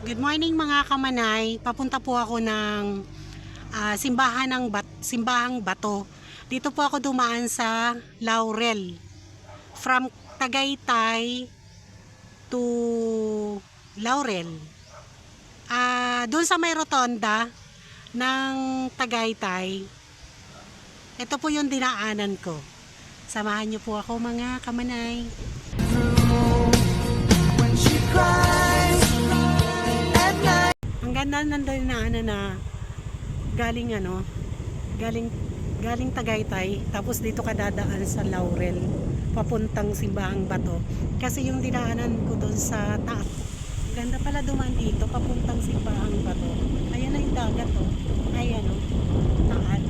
Good morning mga kamanay. Papunta po ako ng simbahang bato. Dito po ako dumaan sa Laurel. From Tagaytay to Laurel. Doon sa may rotonda ng Tagaytay. Ito po yung dinaanan ko. Samahan niyo po ako mga kamanay. Ang ganda nandun na galing Tagaytay, tapos dito ka dadaan sa Laurel papuntang Simbahang Bato, kasi yung dinaanan ko doon sa taas. Ganda pala dumaan dito papuntang Simbahang Bato. Ayan na yung dagat, oh. Ayan, oh. Taal.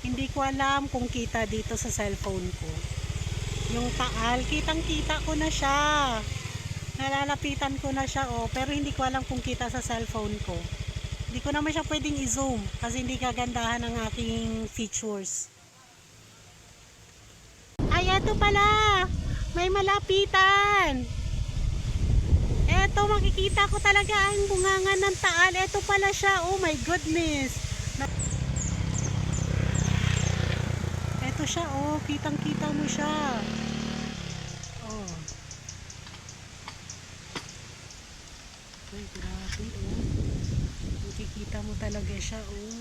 Hindi ko alam kung kita dito sa cellphone ko. Yung Taal, kitang-kita ko na siya. Nalalapitan ko na siya, oh, pero hindi ko alam kung kita sa cellphone ko. Hindi ko naman siya pwedeng i-zoom kasi hindi kagandahan ang aking features. Ay, eto pala! May malapitan! Eto, makikita ko talaga ang bunganga ng Taal. Eto pala siya, oh my goodness! Eto siya, oh, kitang-kita mo siya. Oh. Ay, grabe, oh. Makikita mo talaga siya, oh.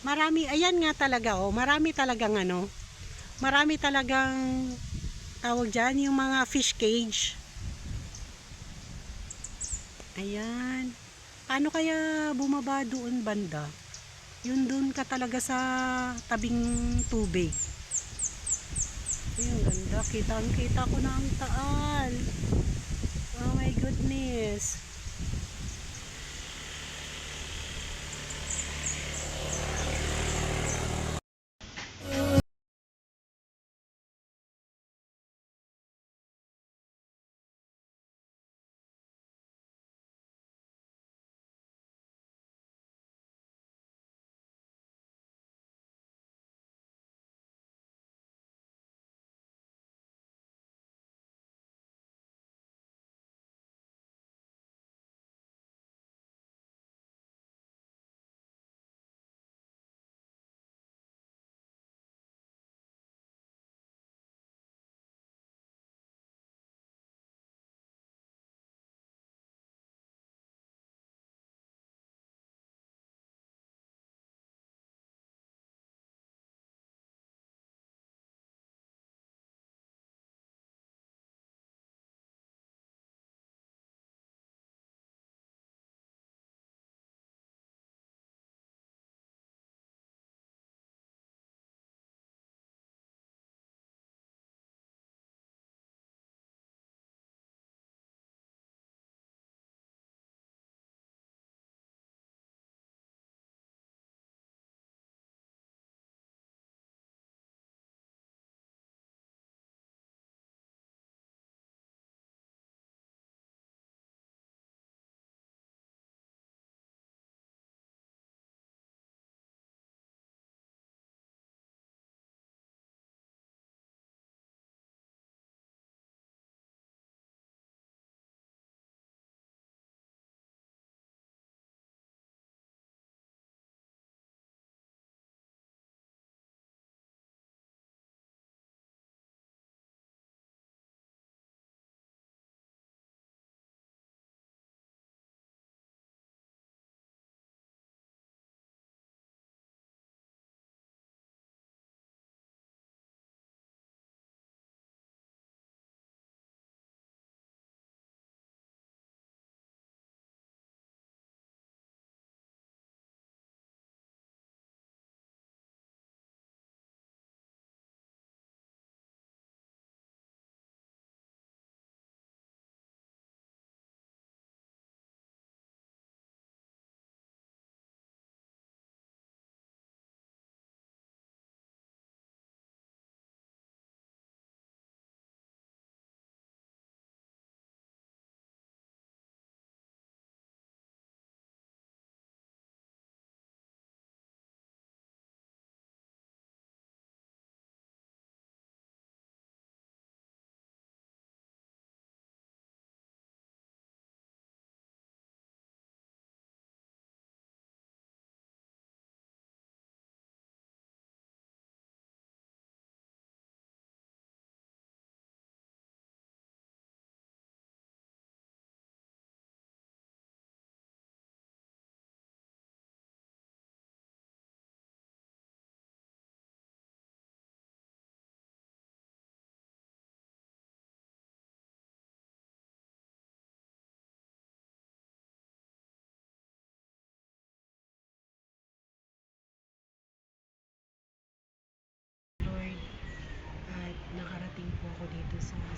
Marami, ayan nga talaga, oh. Marami talagang tawag dyan, yung mga fish cage. Ayan. Paano kaya bumaba doon banda? Yun doon ka talaga sa tabing tubig. Ayun, ganda. Kitang-kita ko na ang Taal. Oh my goodness.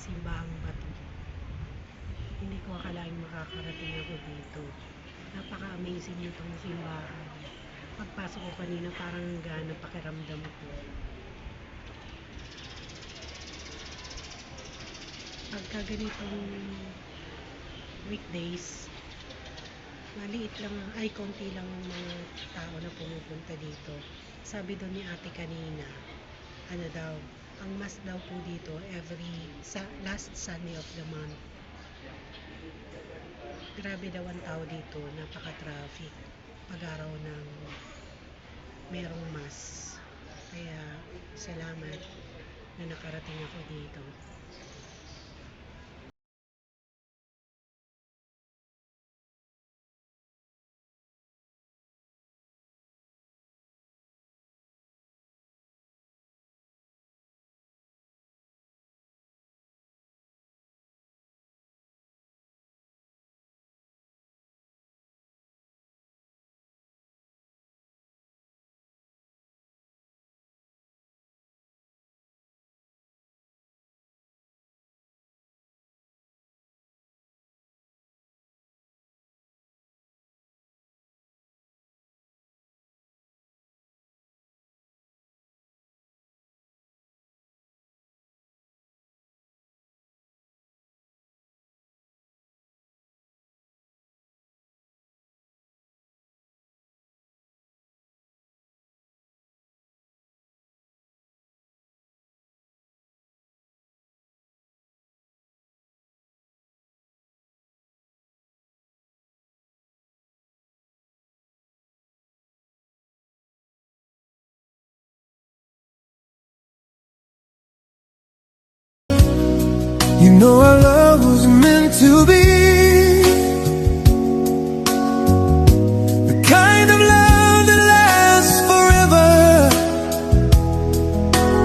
Simbahang Bato. Hindi ko akalaing makakarating ako dito. Napaka-amazing nitong simbahan. Pagpasok ko kanina parang gana pakiramdam ko. Pagka ganitong weekdays, maliit lang, ay konti lang ang mga tao na pumupunta dito. Sabi doon ni ate kanina, ano daw, ang mas daw po dito last Sunday of the month. Grabe daw ang tao dito, napaka-traffic pag araw ng merong mas. Kaya salamat na nakarating ako dito. You know our love was meant to be